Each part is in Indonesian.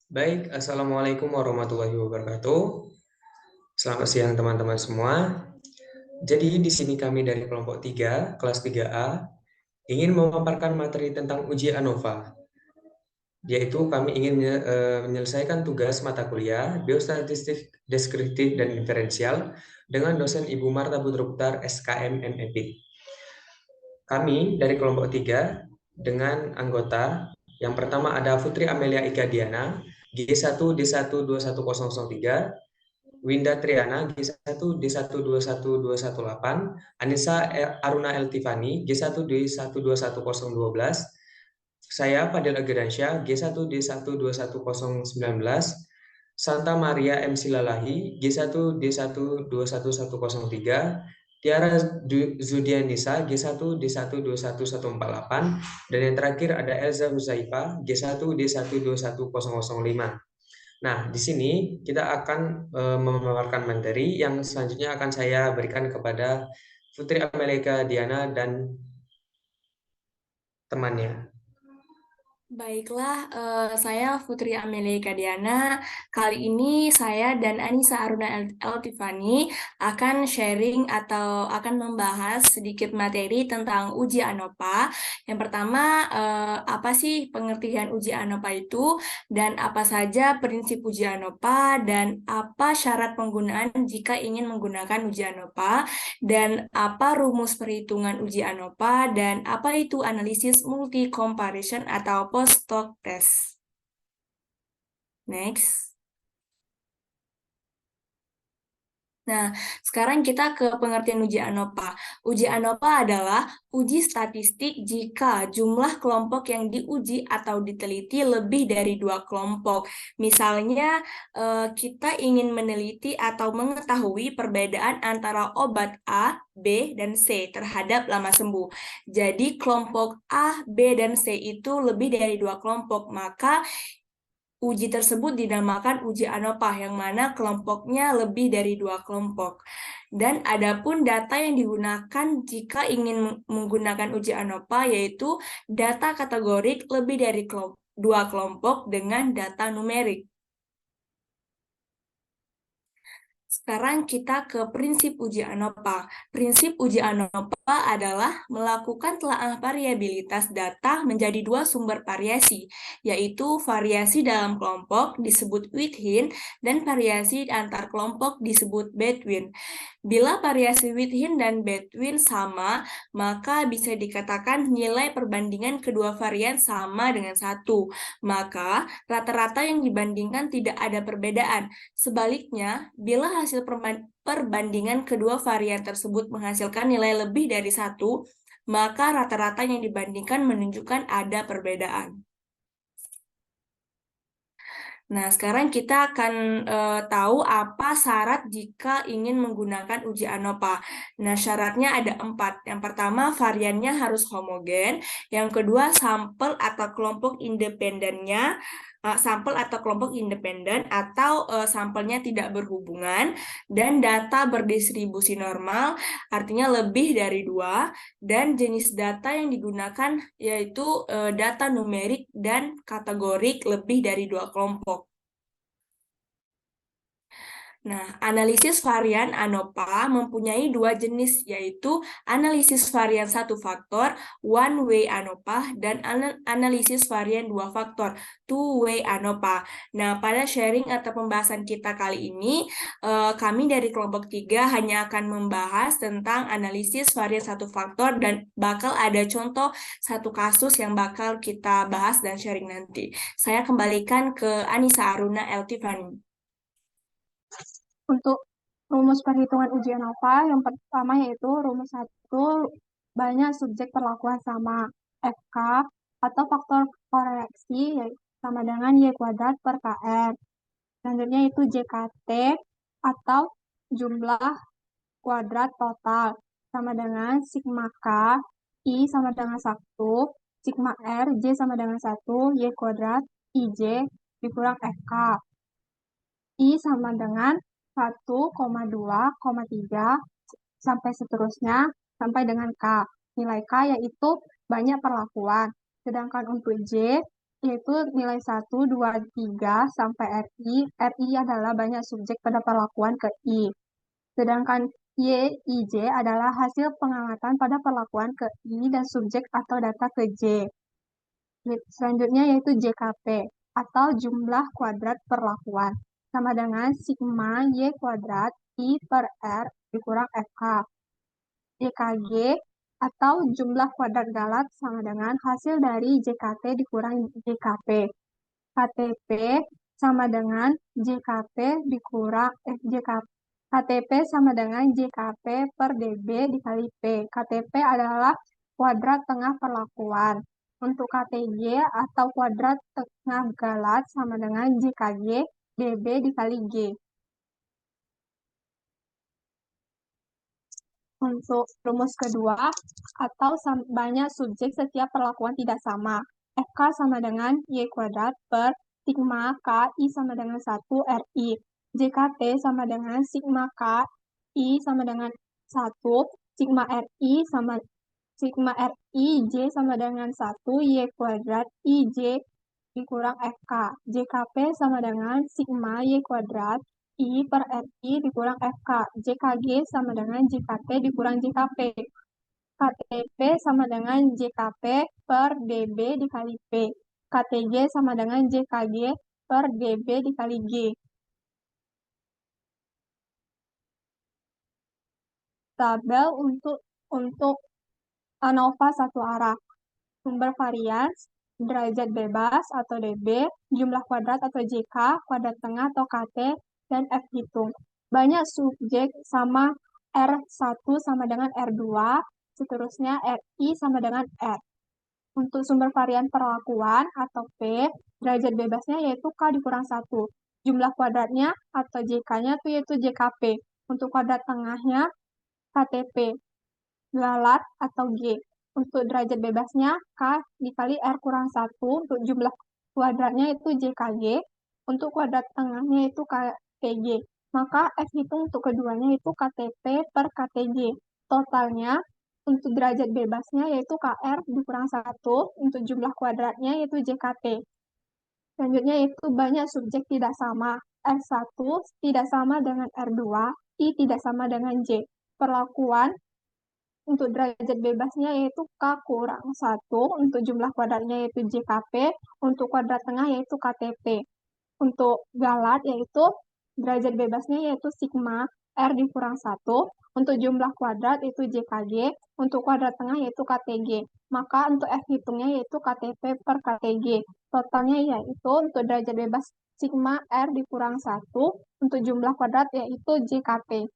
Baik, Assalamualaikum warahmatullahi wabarakatuh. Selamat siang teman-teman semua. Jadi di sini kami dari kelompok 3, kelas 3A, ingin memaparkan materi tentang uji ANOVA, yaitu kami ingin menyelesaikan tugas mata kuliah Biostatistik Deskriptif dan Inferensial dengan dosen Ibu Marta Budroputar SKM MEP. Kami dari kelompok 3 dengan anggota yang pertama ada Putri Amelia Ika Diana, G1D1 21003, Winda Triana G1D1 21218, Anissa Aruna Eltivani G1D1 21012, saya Fadil Ageransyah G1D1 21019, Santa Maria M Silalahi G1D1 21103, Tiara Zudianisa G1D1 21148, dan yang terakhir ada Elza Huzaifa G1D1 2121005. Nah, di sini kita akan memaparkan materi yang selanjutnya akan saya berikan kepada Putri Amelika Diana dan temannya. Baiklah, saya Putri Amelia Kadiana. Kali ini saya dan Anissa Aruna Eltifani akan sharing atau akan membahas sedikit materi tentang uji ANOPA. Yang pertama, apa sih pengertian uji ANOPA itu, dan apa saja prinsip uji ANOPA, dan apa syarat penggunaan jika ingin menggunakan uji ANOPA, dan apa rumus perhitungan uji ANOPA, dan apa itu analisis multi comparison atau post hoc test. Next. Nah, sekarang kita ke pengertian uji ANOPA. Uji ANOPA adalah uji statistik jika jumlah kelompok yang diuji atau diteliti lebih dari 2 kelompok. Misalnya, kita ingin meneliti atau mengetahui perbedaan antara obat A, B, dan C terhadap lama sembuh. Jadi, kelompok A, B, dan C itu lebih dari 2 kelompok, maka uji tersebut dinamakan uji ANOPA, yang mana kelompoknya lebih dari 2 kelompok. Dan adapun data yang digunakan jika ingin menggunakan uji ANOPA yaitu data kategorik lebih dari 2 kelompok dengan data numerik. Sekarang kita ke prinsip uji ANOPA. Prinsip uji ANOPA adalah melakukan telaah variabilitas data menjadi 2 sumber variasi, yaitu variasi dalam kelompok disebut within dan variasi antar kelompok disebut between. Bila variasi within dan between sama, maka bisa dikatakan nilai perbandingan kedua varian sama dengan 1. Maka rata-rata yang dibandingkan tidak ada perbedaan. Sebaliknya, bila hasil perbandingan kedua varian tersebut menghasilkan nilai lebih dari 1, maka rata-rata yang dibandingkan menunjukkan ada perbedaan. Nah, sekarang kita akan tahu apa syarat jika ingin menggunakan uji ANOPA. Nah, syaratnya ada 4. Yang pertama, variannya harus homogen. Yang kedua, sampel atau kelompok independennya, sampel atau kelompok independen atau sampelnya tidak berhubungan, dan data berdistribusi normal, artinya lebih dari 2, dan jenis data yang digunakan yaitu data numerik dan kategorik lebih dari 2 kelompok. Nah, analisis varian ANOPA mempunyai 2 jenis, yaitu analisis varian 1 faktor, one way ANOPA, dan analisis varian 2 faktor, two way ANOPA. Nah, pada sharing atau pembahasan kita kali ini, kami dari kelompok 3 hanya akan membahas tentang analisis varian 1 faktor, dan bakal ada contoh 1 kasus yang bakal kita bahas dan sharing nanti. Saya kembalikan ke Anissa Aruna Eltifani. Untuk rumus perhitungan ujian ANOVA, yang pertama yaitu rumus 1, banyak subjek perlakuan sama. FK atau faktor koreksi sama dengan Y kuadrat per KR. Selanjutnya itu JKT atau jumlah kuadrat total sama dengan sigma K, I sama dengan 1, sigma R, J sama dengan 1, Y kuadrat, IJ dikurang FK. I sama dengan 1,2,3 sampai seterusnya sampai dengan K. Nilai K yaitu banyak perlakuan. Sedangkan untuk J yaitu nilai 1, 2, 3 sampai RI. RI adalah banyak subjek pada perlakuan ke I. Sedangkan Y, IJ adalah hasil pengamatan pada perlakuan ke I dan subjek atau data ke J. Selanjutnya yaitu JKP atau jumlah kuadrat perlakuan. Sama dengan sigma Y kuadrat I per R dikurang FK. JKG atau jumlah kuadrat galat sama dengan hasil dari JKT dikurang JKP. KTP sama dengan JKP dikurang JKP. KTP sama dengan JKP per DB dikali P. KTP adalah kuadrat tengah perlakuan. Untuk KTG atau kuadrat tengah galat sama dengan JKG DB dikali G. Untuk rumus kedua, atau banyak subjek setiap perlakuan tidak sama. FK sama dengan Y kuadrat per sigma K I sama dengan 1 RI. JKT sama dengan sigma K I sama dengan 1, sigma RI sama sigma RI J sama dengan 1 Y kuadrat IJ dikurang FK. JKP sama dengan sigma Y kuadrat I per RI dikurang FK. JKG sama dengan JKT dikurang JKP. KTP sama dengan JKP per DB dikali P. KTG sama dengan JKG per DB dikali G. Tabel untuk ANOVA satu arah. Sumber varians, derajat bebas atau DB, jumlah kuadrat atau JK, kuadrat tengah atau KT, dan F hitung. Banyak subjek sama R1 sama dengan R2, seterusnya RI sama dengan R. Untuk sumber varian perlakuan atau P, derajat bebasnya yaitu K dikurang 1. Jumlah kuadratnya atau JK-nya itu yaitu JKP. Untuk kuadrat tengahnya KTP. Galat atau G. Untuk derajat bebasnya K dikali R kurang 1. Untuk jumlah kuadratnya itu JKG. Untuk kuadrat tengahnya itu KTG. Maka F hitung untuk keduanya itu KTP per KTG. Totalnya untuk derajat bebasnya yaitu KR dikurang 1. Untuk jumlah kuadratnya yaitu JKT. Selanjutnya itu banyak subjek tidak sama. R1 tidak sama dengan R2. I tidak sama dengan J. Perlakuan untuk derajat bebasnya yaitu K kurang 1, untuk jumlah kuadratnya yaitu JKP, untuk kuadrat tengah yaitu KTP. Untuk galat yaitu derajat bebasnya yaitu sigma R dikurang 1, untuk jumlah kuadrat yaitu JKG, untuk kuadrat tengah yaitu KTG. Maka untuk F hitungnya yaitu KTP per KTG. Totalnya yaitu untuk derajat bebas sigma R dikurang 1, untuk jumlah kuadrat yaitu JKP.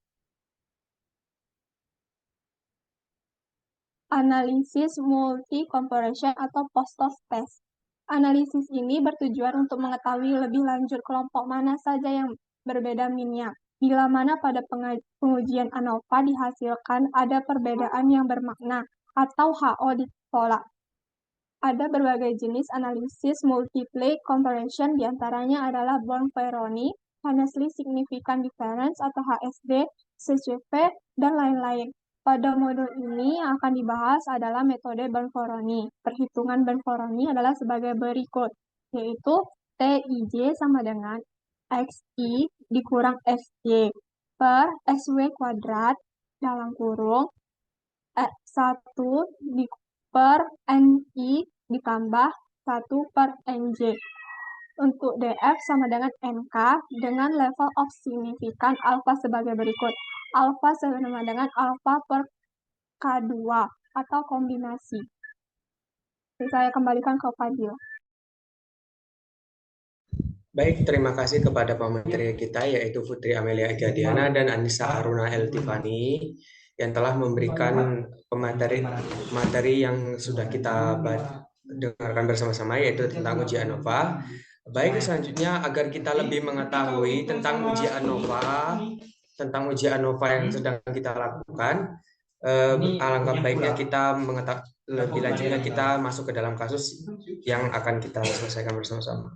Analisis multi-comparison atau post-hoc test. Analisis ini bertujuan untuk mengetahui lebih lanjut kelompok mana saja yang berbeda minnya. Bila mana pada pengujian ANOVA dihasilkan ada perbedaan yang bermakna atau HO ditolak. Ada berbagai jenis analisis multiple comparison, diantaranya adalah Born-Peroni, Honestly Significant Difference atau HSD, CCV, dan lain-lain. Pada modul ini yang akan dibahas adalah metode Born-Peroni. Perhitungan Born-Peroni adalah sebagai berikut, yaitu TIJ sama dengan XI dikurang SJ per SW kuadrat dalam kurung 1 per NI ditambah 1 per NJ. Untuk DF sama dengan NK dengan level of significant alpha sebagai berikut. Alpha sama dengan alpha per K2 atau kombinasi. Saya kembalikan ke Fadil. Baik, terima kasih kepada pemateri kita yaitu Putri Amelia Egadiana dan Anissa Aruna Eltifani yang telah memberikan materi yang sudah kita dengarkan bersama-sama yaitu tentang uji ANOVA. Baik, selanjutnya agar kita lebih mengetahui tentang uji ANOVA yang sedang kita lakukan, alangkah baiknya kita lebih lanjutnya kita masuk ke dalam kasus yang akan kita selesaikan bersama-sama.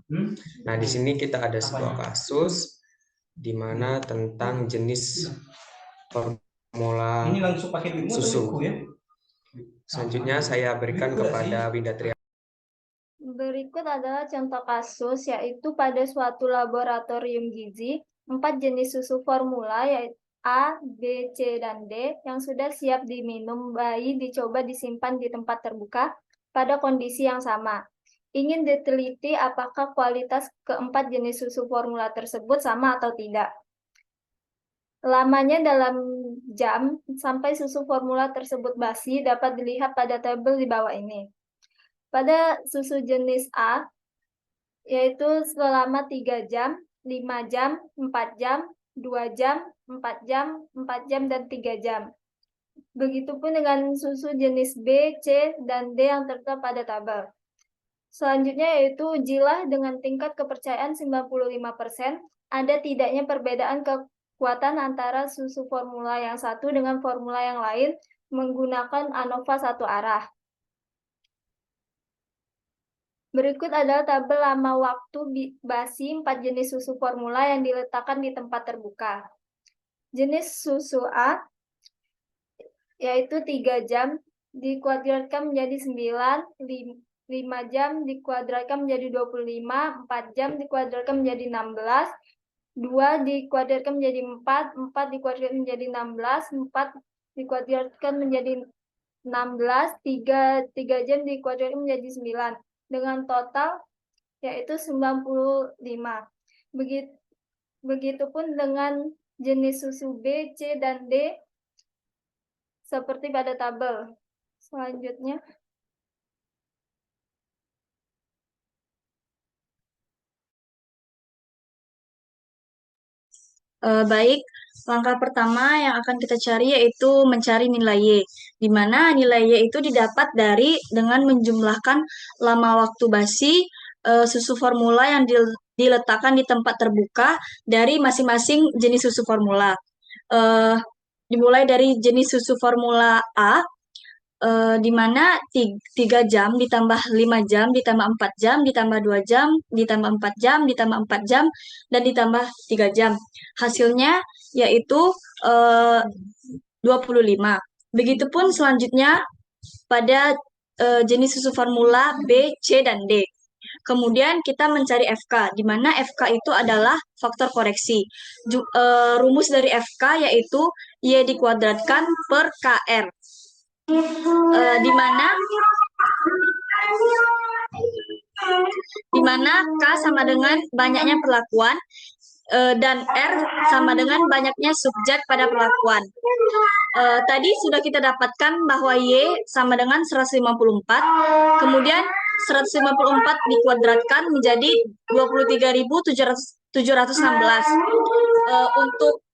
Nah, di sini kita ada sebuah kasus di mana tentang jenis formula susu. Selanjutnya saya berikan kepada Winda Triana. Berikut Berikut adalah contoh kasus, yaitu pada suatu laboratorium gizi, 4 jenis susu formula, yaitu A, B, C, dan D, yang sudah siap diminum bayi dicoba disimpan di tempat terbuka pada kondisi yang sama. Ingin diteliti apakah kualitas keempat jenis susu formula tersebut sama atau tidak. Lamanya dalam jam sampai susu formula tersebut basi dapat dilihat pada tabel di bawah ini. Pada susu jenis A, yaitu selama 3 jam, 5 jam, 4 jam, 2 jam, 4 jam, 4 jam, dan 3 jam. Begitupun dengan susu jenis B, C, dan D yang tertera pada tabel. Selanjutnya yaitu ujilah dengan tingkat kepercayaan 95%, ada tidaknya perbedaan kekuatan antara susu formula yang satu dengan formula yang lain menggunakan ANOVA satu arah. Berikut adalah tabel lama waktu basi 4 jenis susu formula yang diletakkan di tempat terbuka. Jenis susu A, yaitu 3 jam, dikuadratkan menjadi 9, 5 jam dikuadratkan menjadi 25, 4 jam dikuadratkan menjadi 16, 2 dikuadratkan menjadi 4, 4 dikuadratkan menjadi 16, 4 dikuadratkan menjadi 16, 3 jam dikuadratkan menjadi 9, dengan total yaitu 95. Begitupun dengan jenis susu B, C, dan D seperti pada tabel. Selanjutnya, baik, langkah pertama yang akan kita cari yaitu mencari nilai Y, di mana nilai Y itu didapat dengan menjumlahkan lama waktu basi susu formula yang diletakkan di tempat terbuka dari masing-masing jenis susu formula. Dimulai dari jenis susu formula A, di mana 3 jam ditambah 5 jam ditambah 4 jam ditambah 2 jam ditambah 4 jam ditambah 4 jam dan ditambah 3 jam. Hasilnya yaitu 25. Begitupun selanjutnya pada jenis susu formula B, C, dan D. Kemudian kita mencari FK, di mana FK itu adalah faktor koreksi. Rumus dari FK yaitu Y dikuadratkan per KR. Di mana K sama dengan banyaknya perlakuan dan R sama dengan banyaknya subjek pada perlakuan. Tadi sudah kita dapatkan bahwa Y sama dengan 154, kemudian 154 dikuadratkan menjadi 23.716. Untuk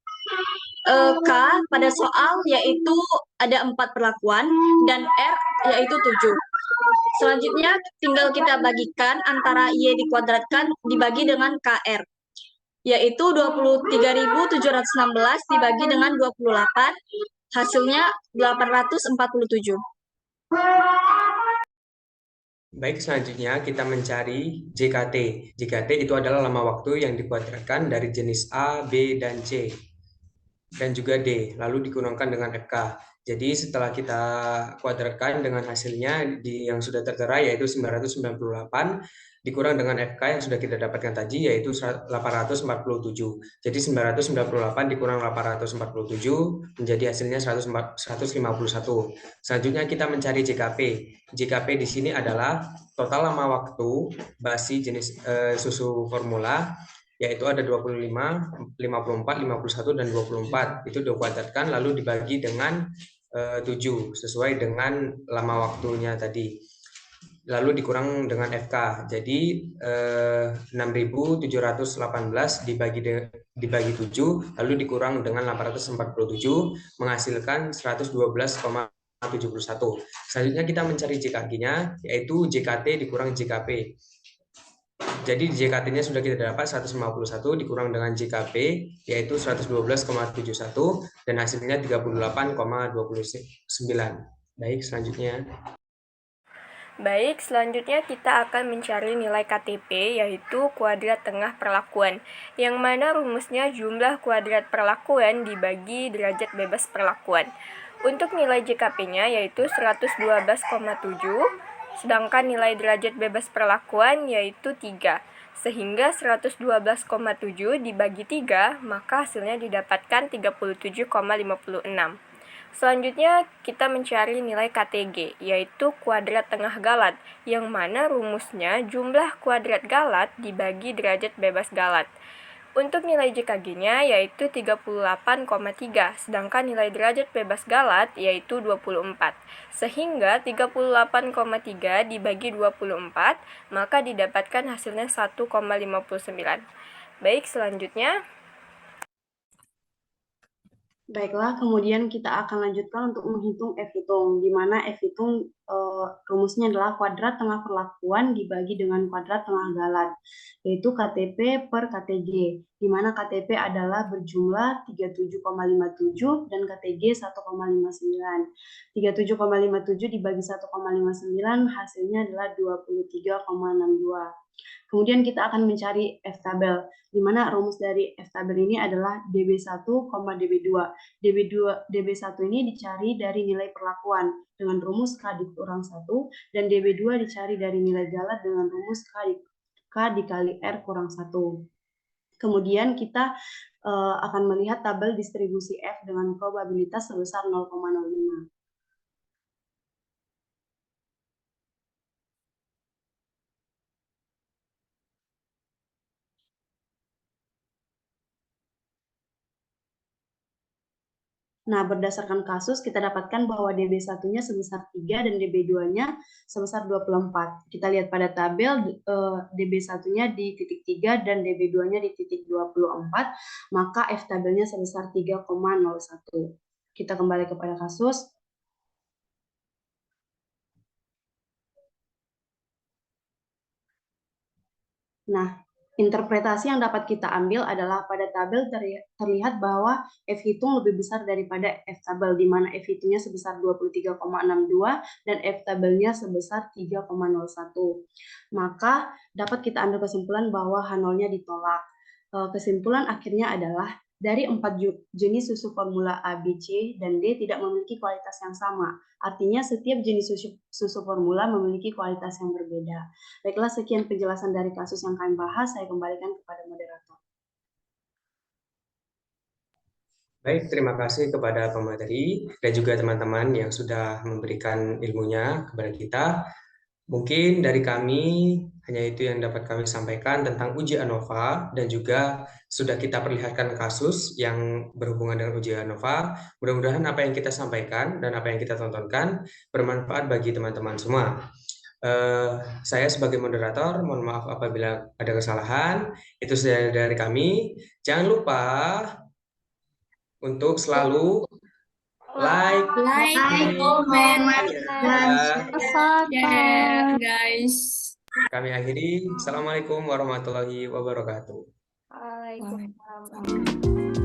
K pada soal yaitu ada 4 perlakuan dan R yaitu 7. Selanjutnya tinggal kita bagikan antara Y dikuadratkan dibagi dengan KR, yaitu 23.716 dibagi dengan 28, hasilnya 847. Baik, selanjutnya kita mencari JKT. JKT itu adalah lama waktu yang dikuadratkan dari jenis A, B, dan C. Dan juga D, lalu dikurangkan dengan FK. Jadi setelah kita kuadratkan dengan hasilnya yang sudah tertera yaitu 998 dikurang dengan FK yang sudah kita dapatkan tadi yaitu 847. Jadi 998 dikurang 847 menjadi hasilnya 151. Selanjutnya kita mencari JKP. JKP di sini adalah total lama waktu basi jenis susu formula, yaitu ada 25, 54, 51, dan 24. Itu dikuadratkan lalu dibagi dengan 7 sesuai dengan lama waktunya tadi. Lalu dikurang dengan FK. Jadi 6.718 dibagi 7 lalu dikurang dengan 847 menghasilkan 112,71. Selanjutnya kita mencari JKG-nya yaitu JKT dikurang JKP. Jadi JKT-nya sudah kita dapat 151 dikurang dengan JKP yaitu 112,71 dan hasilnya 38,29. Baik, selanjutnya. Baik, selanjutnya kita akan mencari nilai KTP yaitu kuadrat tengah perlakuan, yang mana rumusnya jumlah kuadrat perlakuan dibagi derajat bebas perlakuan. Untuk nilai JKP-nya yaitu 112,7 sedangkan nilai derajat bebas perlakuan yaitu 3. Sehingga 112,7 dibagi 3, maka hasilnya didapatkan 37,56. Selanjutnya, kita mencari nilai KTG, yaitu kuadrat tengah galat, yang mana rumusnya jumlah kuadrat galat dibagi derajat bebas galat. Untuk nilai JKG-nya yaitu 38,3, sedangkan nilai derajat bebas galat yaitu 24. Sehingga 38,3 dibagi 24, maka didapatkan hasilnya 1,59. Baik, selanjutnya. Baiklah, kemudian kita akan lanjutkan untuk menghitung F-hitung, di mana F-hitung rumusnya adalah kuadrat tengah perlakuan dibagi dengan kuadrat tengah galat, yaitu KTP per KTG, di mana KTP adalah berjumlah 37,57 dan KTG 1,59. 37,57 dibagi 1,59 hasilnya adalah 23,62. Kemudian kita akan mencari F-tabel, di mana rumus dari F-tabel ini adalah DB1, DB2. DB1 ini dicari dari nilai perlakuan dengan rumus K dikurang 1, dan DB2 dicari dari nilai galat dengan rumus K dikali R kurang 1. Kemudian kita akan melihat tabel distribusi F dengan probabilitas sebesar 0,05. Nah, berdasarkan kasus, kita dapatkan bahwa DB1-nya sebesar 3 dan DB2-nya sebesar 24. Kita lihat pada tabel, DB1-nya di titik 3 dan DB2-nya di titik 24, maka F-tabelnya sebesar 3,01. Kita kembali kepada kasus. Nah, interpretasi yang dapat kita ambil adalah pada tabel terlihat bahwa F-hitung lebih besar daripada F-tabel, di mana F-hitungnya sebesar 23,62 dan F-tabelnya sebesar 3,01. Maka dapat kita ambil kesimpulan bahwa H0-nya ditolak. Kesimpulan akhirnya adalah dari 4 jenis susu formula A, B, C, dan D tidak memiliki kualitas yang sama. Artinya setiap jenis susu formula memiliki kualitas yang berbeda. Baiklah, sekian penjelasan dari kasus yang kami bahas. Saya kembalikan kepada moderator. Baik, terima kasih kepada pemateri dan juga teman-teman yang sudah memberikan ilmunya kepada kita. Mungkin dari kami hanya itu yang dapat kami sampaikan tentang uji ANOVA, dan juga sudah kita perlihatkan kasus yang berhubungan dengan uji ANOVA. Mudah-mudahan apa yang kita sampaikan dan apa yang kita tontonkan bermanfaat bagi teman-teman semua. Saya sebagai moderator, mohon maaf apabila ada kesalahan. Itu saja dari kami. Jangan lupa untuk selalu like, comment, share, guys. Kami akhiri. Assalamualaikum warahmatullahi wabarakatuh. Waalaikumsalam. Waalaikumsalam.